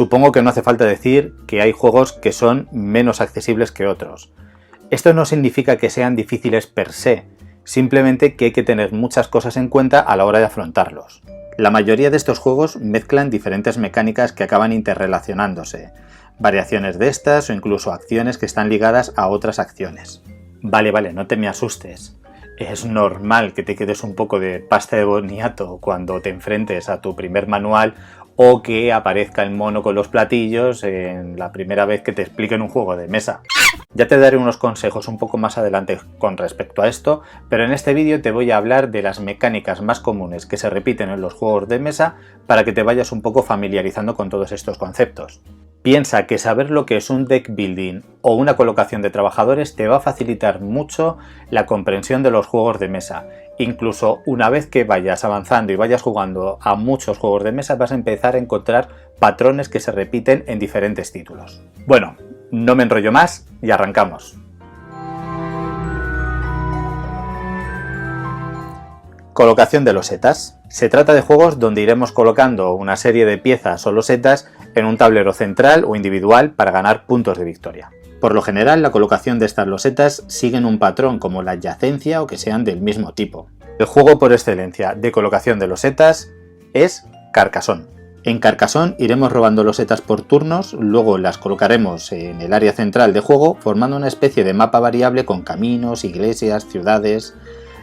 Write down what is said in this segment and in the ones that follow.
Supongo que no hace falta decir que hay juegos que son menos accesibles que otros. Esto no significa que sean difíciles per se, simplemente que hay que tener muchas cosas en cuenta a la hora de afrontarlos. La mayoría de estos juegos mezclan diferentes mecánicas que acaban interrelacionándose, variaciones de estas o incluso acciones que están ligadas a otras acciones. Vale, no te me asustes. Es normal que te quedes un poco de pasta de boniato cuando te enfrentes a tu primer manual o que aparezca el mono con los platillos en la primera vez que te expliquen un juego de mesa. Ya te daré unos consejos un poco más adelante con respecto a esto, pero en este vídeo te voy a hablar de las mecánicas más comunes que se repiten en los juegos de mesa para que te vayas un poco familiarizando con todos estos conceptos. Piensa que saber lo que es un deck building o una colocación de trabajadores te va a facilitar mucho la comprensión de los juegos de mesa. Incluso una vez que vayas avanzando y vayas jugando a muchos juegos de mesa vas a empezar a encontrar patrones que se repiten en diferentes títulos. Bueno, no me enrollo más y arrancamos. Colocación de losetas. Se trata de juegos donde iremos colocando una serie de piezas o losetas en un tablero central o individual para ganar puntos de victoria. Por lo general, la colocación de estas losetas siguen un patrón como la adyacencia o que sean del mismo tipo. El juego por excelencia de colocación de losetas es Carcassonne. En Carcassonne iremos robando losetas por turnos, luego las colocaremos en el área central de juego formando una especie de mapa variable con caminos, iglesias, ciudades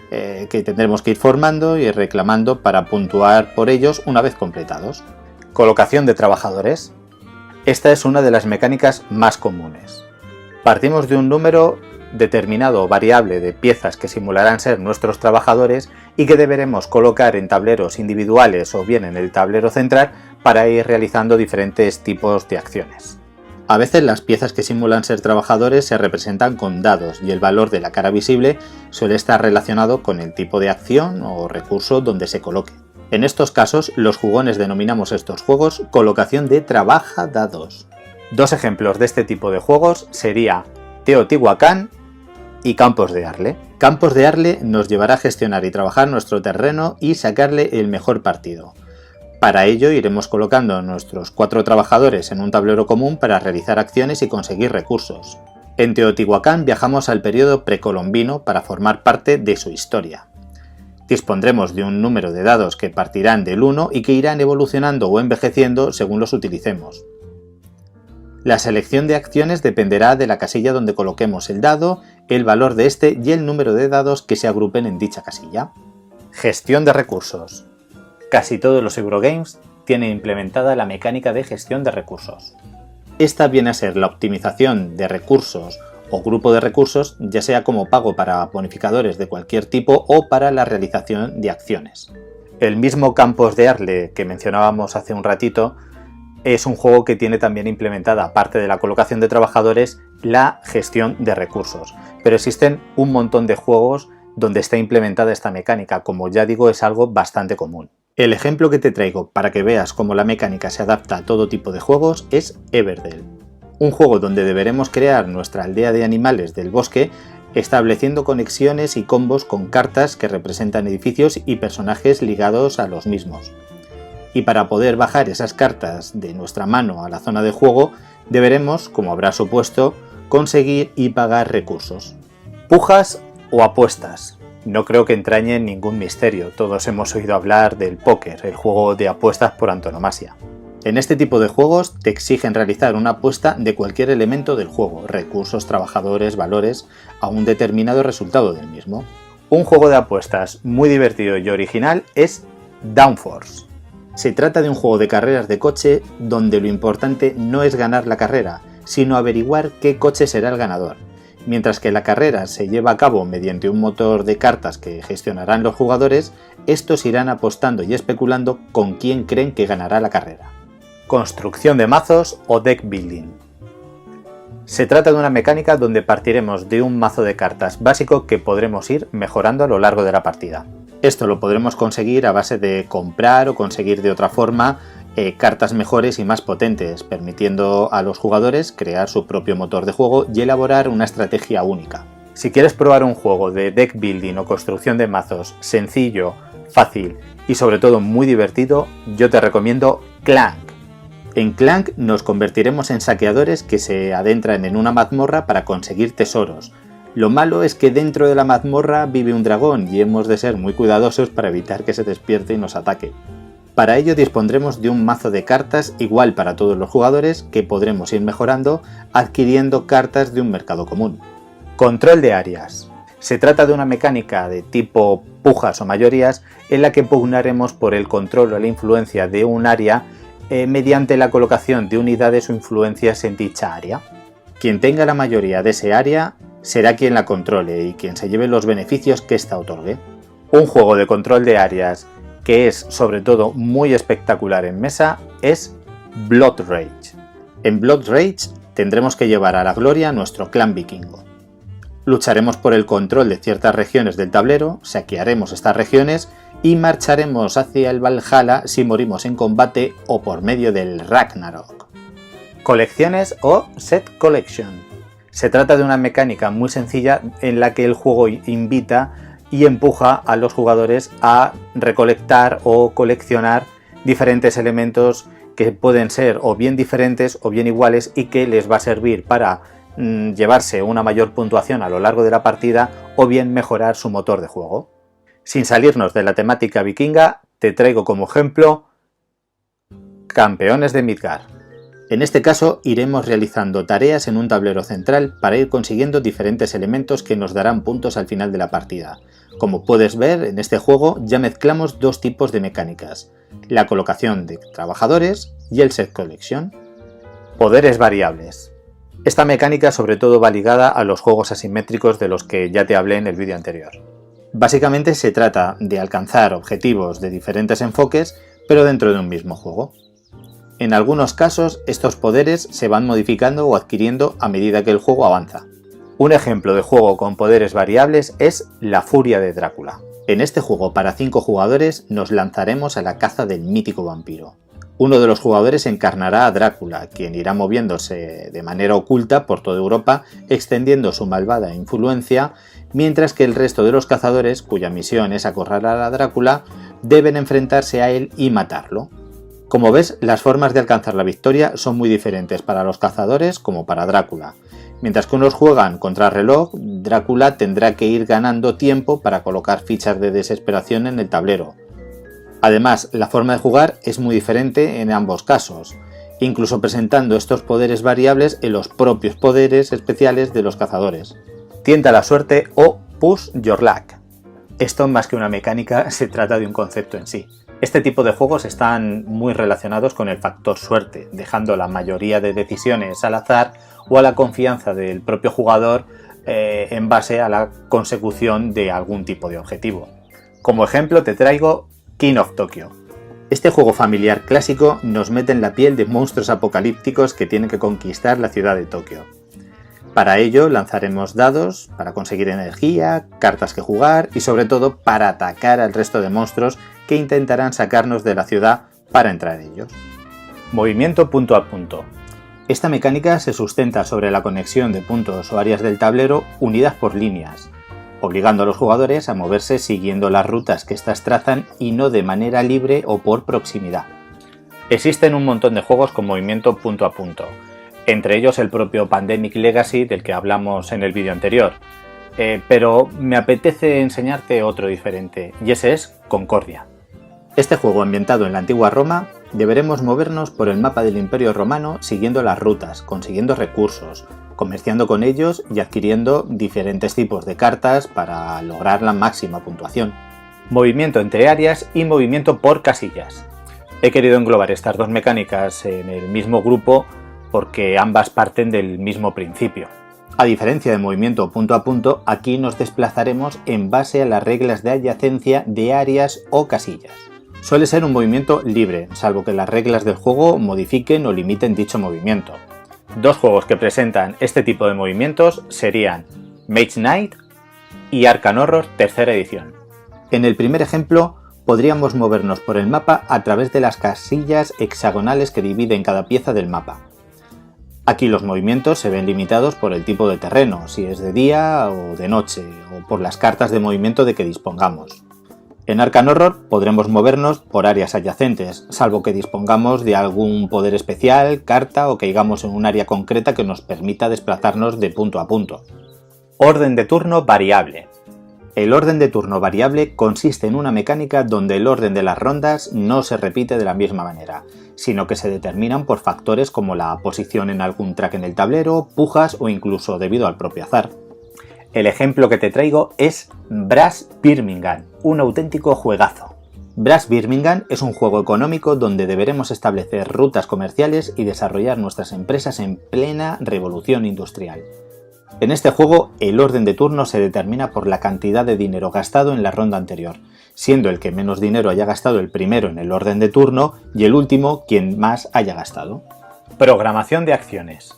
que tendremos que ir formando y reclamando para puntuar por ellos una vez completados. Colocación de trabajadores. Esta es una de las mecánicas más comunes. Partimos de un número determinado o variable de piezas que simularán ser nuestros trabajadores y que deberemos colocar en tableros individuales o bien en el tablero central para ir realizando diferentes tipos de acciones. A veces las piezas que simulan ser trabajadores se representan con dados y el valor de la cara visible suele estar relacionado con el tipo de acción o recurso donde se coloque. En estos casos, los jugones denominamos estos juegos colocación de trabajadados. Dos ejemplos de este tipo de juegos sería Teotihuacán y Campos de Arle. Campos de Arle nos llevará a gestionar y trabajar nuestro terreno y sacarle el mejor partido. Para ello iremos colocando nuestros 4 trabajadores en un tablero común para realizar acciones y conseguir recursos. En Teotihuacán viajamos al periodo precolombino para formar parte de su historia. Dispondremos de un número de dados que partirán del 1 y que irán evolucionando o envejeciendo según los utilicemos. La selección de acciones dependerá de la casilla donde coloquemos el dado, el valor de este y el número de dados que se agrupen en dicha casilla. Gestión de recursos. Casi todos los Eurogames tienen implementada la mecánica de gestión de recursos. Esta viene a ser la optimización de recursos o grupo de recursos, ya sea como pago para bonificadores de cualquier tipo o para la realización de acciones. El mismo Campos de Arle que mencionábamos hace un ratito es un juego que tiene también implementada, aparte de la colocación de trabajadores, la gestión de recursos. Pero existen un montón de juegos donde está implementada esta mecánica, como ya digo, es algo bastante común. El ejemplo que te traigo para que veas cómo la mecánica se adapta a todo tipo de juegos es Everdell, un juego donde deberemos crear nuestra aldea de animales del bosque estableciendo conexiones y combos con cartas que representan edificios y personajes ligados a los mismos. Y para poder bajar esas cartas de nuestra mano a la zona de juego deberemos, como habrás supuesto, conseguir y pagar recursos. Pujas o apuestas. No creo que entrañen ningún misterio, todos hemos oído hablar del póker, el juego de apuestas por antonomasia. En este tipo de juegos te exigen realizar una apuesta de cualquier elemento del juego, recursos, trabajadores, valores, a un determinado resultado del mismo. Un juego de apuestas muy divertido y original es Downforce. Se trata de un juego de carreras de coche donde lo importante no es ganar la carrera, sino averiguar qué coche será el ganador. Mientras que la carrera se lleva a cabo mediante un motor de cartas que gestionarán los jugadores, estos irán apostando y especulando con quién creen que ganará la carrera. Construcción de mazos o deck building. Se trata de una mecánica donde partiremos de un mazo de cartas básico que podremos ir mejorando a lo largo de la partida. Esto lo podremos conseguir a base de comprar o conseguir de otra forma cartas mejores y más potentes, permitiendo a los jugadores crear su propio motor de juego y elaborar una estrategia única. Si quieres probar un juego de deck building o construcción de mazos sencillo, fácil y sobre todo muy divertido, yo te recomiendo Clank. En Clank nos convertiremos en saqueadores que se adentran en una mazmorra para conseguir tesoros. Lo malo es que dentro de la mazmorra vive un dragón y hemos de ser muy cuidadosos para evitar que se despierte y nos ataque. Para ello dispondremos de un mazo de cartas igual para todos los jugadores que podremos ir mejorando adquiriendo cartas de un mercado común. Control de áreas. Se trata de una mecánica de tipo pujas o mayorías en la que pugnaremos por el control o la influencia de un área mediante la colocación de unidades o influencias en dicha área. Quien tenga la mayoría de ese área será quien la controle y quien se lleve los beneficios que ésta otorgue. Un juego de control de áreas que es sobre todo muy espectacular en mesa es Blood Rage. En Blood Rage tendremos que llevar a la gloria a nuestro clan vikingo. Lucharemos por el control de ciertas regiones del tablero, saquearemos estas regiones y marcharemos hacia el Valhalla si morimos en combate o por medio del Ragnarok. Colecciones o Set Collection. Se trata de una mecánica muy sencilla en la que el juego invita y empuja a los jugadores a recolectar o coleccionar diferentes elementos que pueden ser o bien diferentes o bien iguales y que les va a servir para llevarse una mayor puntuación a lo largo de la partida o bien mejorar su motor de juego. Sin salirnos de la temática vikinga, te traigo como ejemplo Campeones de Midgard. En este caso iremos realizando tareas en un tablero central para ir consiguiendo diferentes elementos que nos darán puntos al final de la partida. Como puedes ver, en este juego ya mezclamos dos tipos de mecánicas, la colocación de trabajadores y el set collection. Poderes variables. Esta mecánica sobre todo va ligada a los juegos asimétricos de los que ya te hablé en el vídeo anterior. Básicamente se trata de alcanzar objetivos de diferentes enfoques, pero dentro de un mismo juego. En algunos casos, estos poderes se van modificando o adquiriendo a medida que el juego avanza. Un ejemplo de juego con poderes variables es La Furia de Drácula. En este juego para 5 jugadores nos lanzaremos a la caza del mítico vampiro. Uno de los jugadores encarnará a Drácula, quien irá moviéndose de manera oculta por toda Europa, extendiendo su malvada influencia, mientras que el resto de los cazadores, cuya misión es acorralar a Drácula, deben enfrentarse a él y matarlo. Como ves, las formas de alcanzar la victoria son muy diferentes para los cazadores como para Drácula. Mientras que unos juegan contra reloj, Drácula tendrá que ir ganando tiempo para colocar fichas de desesperación en el tablero. Además, la forma de jugar es muy diferente en ambos casos, incluso presentando estos poderes variables en los propios poderes especiales de los cazadores. Tienta la suerte o Push Your Luck. Esto más que una mecánica se trata de un concepto en sí. Este tipo de juegos están muy relacionados con el factor suerte, dejando la mayoría de decisiones al azar o a la confianza del propio jugador en base a la consecución de algún tipo de objetivo. Como ejemplo te traigo King of Tokyo. Este juego familiar clásico nos mete en la piel de monstruos apocalípticos que tienen que conquistar la ciudad de Tokio. Para ello lanzaremos dados para conseguir energía, cartas que jugar y sobre todo para atacar al resto de monstruos que intentarán sacarnos de la ciudad para entrar en ellos. Movimiento punto a punto. Esta mecánica se sustenta sobre la conexión de puntos o áreas del tablero unidas por líneas, obligando a los jugadores a moverse siguiendo las rutas que éstas trazan y no de manera libre o por proximidad. Existen un montón de juegos con movimiento punto a punto, entre ellos el propio Pandemic Legacy del que hablamos en el vídeo anterior, pero me apetece enseñarte otro diferente, y ese es Concordia. Este juego ambientado en la antigua Roma, deberemos movernos por el mapa del Imperio Romano siguiendo las rutas, consiguiendo recursos, comerciando con ellos y adquiriendo diferentes tipos de cartas para lograr la máxima puntuación. Movimiento entre áreas y movimiento por casillas. He querido englobar estas dos mecánicas en el mismo grupo porque ambas parten del mismo principio. A diferencia de movimiento punto a punto, aquí nos desplazaremos en base a las reglas de adyacencia de áreas o casillas. Suele ser un movimiento libre, salvo que las reglas del juego modifiquen o limiten dicho movimiento. Dos juegos que presentan este tipo de movimientos serían Mage Knight y Arkham Horror tercera edición. En el primer ejemplo, podríamos movernos por el mapa a través de las casillas hexagonales que dividen cada pieza del mapa. Aquí los movimientos se ven limitados por el tipo de terreno, si es de día o de noche, o por las cartas de movimiento de que dispongamos. En Arkham Horror podremos movernos por áreas adyacentes, salvo que dispongamos de algún poder especial, carta o caigamos en un área concreta que nos permita desplazarnos de punto a punto. Orden de turno variable. El orden de turno variable consiste en una mecánica donde el orden de las rondas no se repite de la misma manera, sino que se determinan por factores como la posición en algún track en el tablero, pujas o incluso debido al propio azar. El ejemplo que te traigo es Brass Birmingham, un auténtico juegazo. Brass Birmingham es un juego económico donde deberemos establecer rutas comerciales y desarrollar nuestras empresas en plena revolución industrial. En este juego, el orden de turno se determina por la cantidad de dinero gastado en la ronda anterior, siendo el que menos dinero haya gastado el primero en el orden de turno y el último quien más haya gastado. Programación de acciones.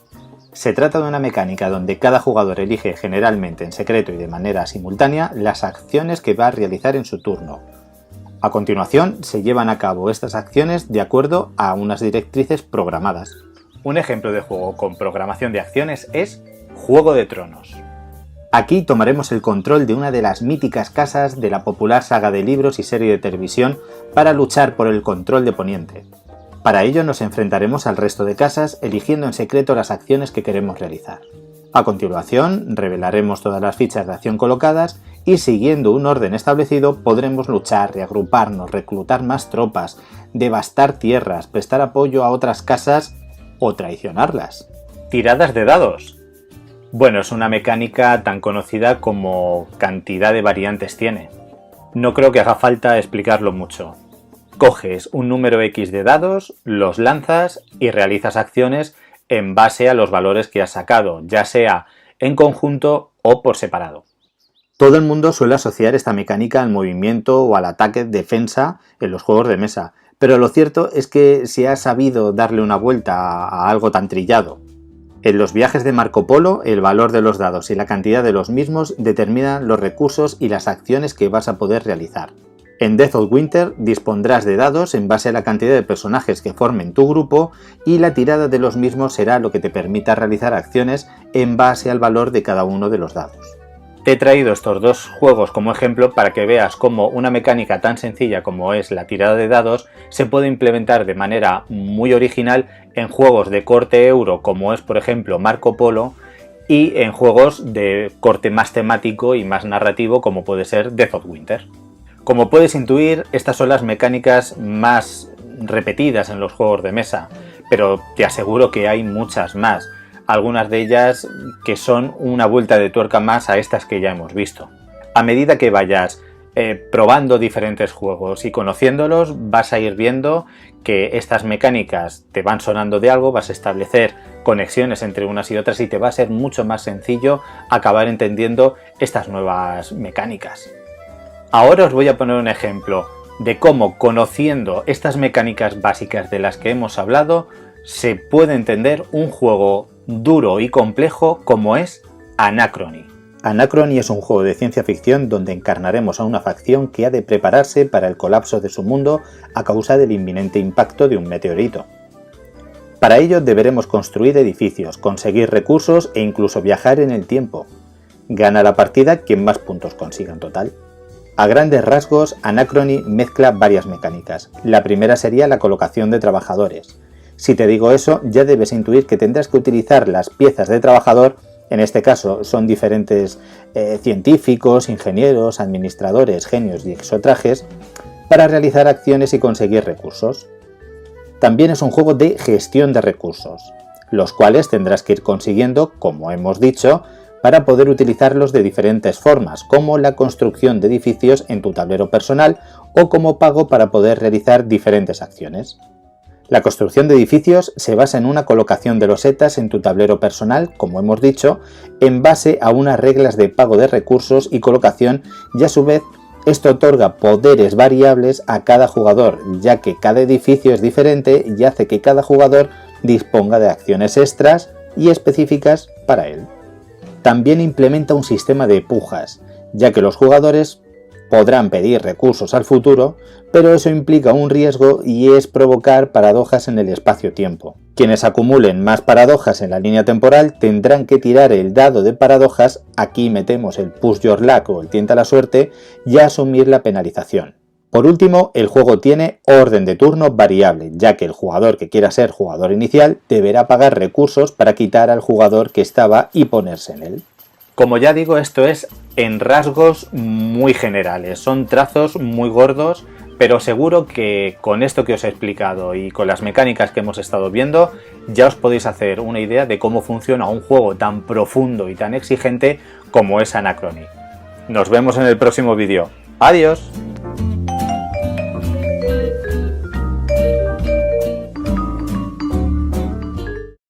Se trata de una mecánica donde cada jugador elige generalmente en secreto y de manera simultánea las acciones que va a realizar en su turno. A continuación, se llevan a cabo estas acciones de acuerdo a unas directrices programadas. Un ejemplo de juego con programación de acciones es Juego de Tronos. Aquí tomaremos el control de una de las míticas casas de la popular saga de libros y serie de televisión para luchar por el control de Poniente. Para ello nos enfrentaremos al resto de casas eligiendo en secreto las acciones que queremos realizar. A continuación, revelaremos todas las fichas de acción colocadas y siguiendo un orden establecido podremos luchar, reagruparnos, reclutar más tropas, devastar tierras, prestar apoyo a otras casas o traicionarlas. Tiradas de dados. Bueno, es una mecánica tan conocida como cantidad de variantes tiene. No creo que haga falta explicarlo mucho. Coges un número X de dados, los lanzas y realizas acciones en base a los valores que has sacado, ya sea en conjunto o por separado. Todo el mundo suele asociar esta mecánica al movimiento o al ataque-defensa en los juegos de mesa, pero lo cierto es que se ha sabido darle una vuelta a algo tan trillado. En los viajes de Marco Polo, el valor de los dados y la cantidad de los mismos determinan los recursos y las acciones que vas a poder realizar. En Death of Winter dispondrás de dados en base a la cantidad de personajes que formen tu grupo y la tirada de los mismos será lo que te permita realizar acciones en base al valor de cada uno de los dados. Te he traído estos dos juegos como ejemplo para que veas cómo una mecánica tan sencilla como es la tirada de dados se puede implementar de manera muy original en juegos de corte euro como es por ejemplo Marco Polo y en juegos de corte más temático y más narrativo como puede ser Death of Winter. Como puedes intuir, estas son las mecánicas más repetidas en los juegos de mesa, pero te aseguro que hay muchas más. Algunas de ellas que son una vuelta de tuerca más a estas que ya hemos visto. A medida que vayas probando diferentes juegos y conociéndolos, vas a ir viendo que estas mecánicas te van sonando de algo, vas a establecer conexiones entre unas y otras y te va a ser mucho más sencillo acabar entendiendo estas nuevas mecánicas. Ahora os voy a poner un ejemplo de cómo, conociendo estas mecánicas básicas de las que hemos hablado, se puede entender un juego duro y complejo como es Anachrony. Anachrony es un juego de ciencia ficción donde encarnaremos a una facción que ha de prepararse para el colapso de su mundo a causa del inminente impacto de un meteorito. Para ello deberemos construir edificios, conseguir recursos e incluso viajar en el tiempo. Gana la partida quien más puntos consiga en total. A grandes rasgos, Anachrony mezcla varias mecánicas. La primera sería la colocación de trabajadores. Si te digo eso, ya debes intuir que tendrás que utilizar las piezas de trabajador, en este caso son diferentes científicos, ingenieros, administradores, genios y exotrajes, para realizar acciones y conseguir recursos. También es un juego de gestión de recursos, los cuales tendrás que ir consiguiendo, como hemos dicho, para poder utilizarlos de diferentes formas, como la construcción de edificios en tu tablero personal o como pago para poder realizar diferentes acciones. La construcción de edificios se basa en una colocación de losetas en tu tablero personal, como hemos dicho, en base a unas reglas de pago de recursos y colocación y a su vez esto otorga poderes variables a cada jugador, ya que cada edificio es diferente y hace que cada jugador disponga de acciones extras y específicas para él. También implementa un sistema de pujas, ya que los jugadores podrán pedir recursos al futuro, pero eso implica un riesgo y es provocar paradojas en el espacio-tiempo. Quienes acumulen más paradojas en la línea temporal tendrán que tirar el dado de paradojas, aquí metemos el push your luck o el tienta la suerte, y asumir la penalización. Por último, el juego tiene orden de turno variable, ya que el jugador que quiera ser jugador inicial deberá pagar recursos para quitar al jugador que estaba y ponerse en él. Como ya digo, esto es en rasgos muy generales, son trazos muy gordos, pero seguro que con esto que os he explicado y con las mecánicas que hemos estado viendo, ya os podéis hacer una idea de cómo funciona un juego tan profundo y tan exigente como es Anachrony. Nos vemos en el próximo vídeo. ¡Adiós!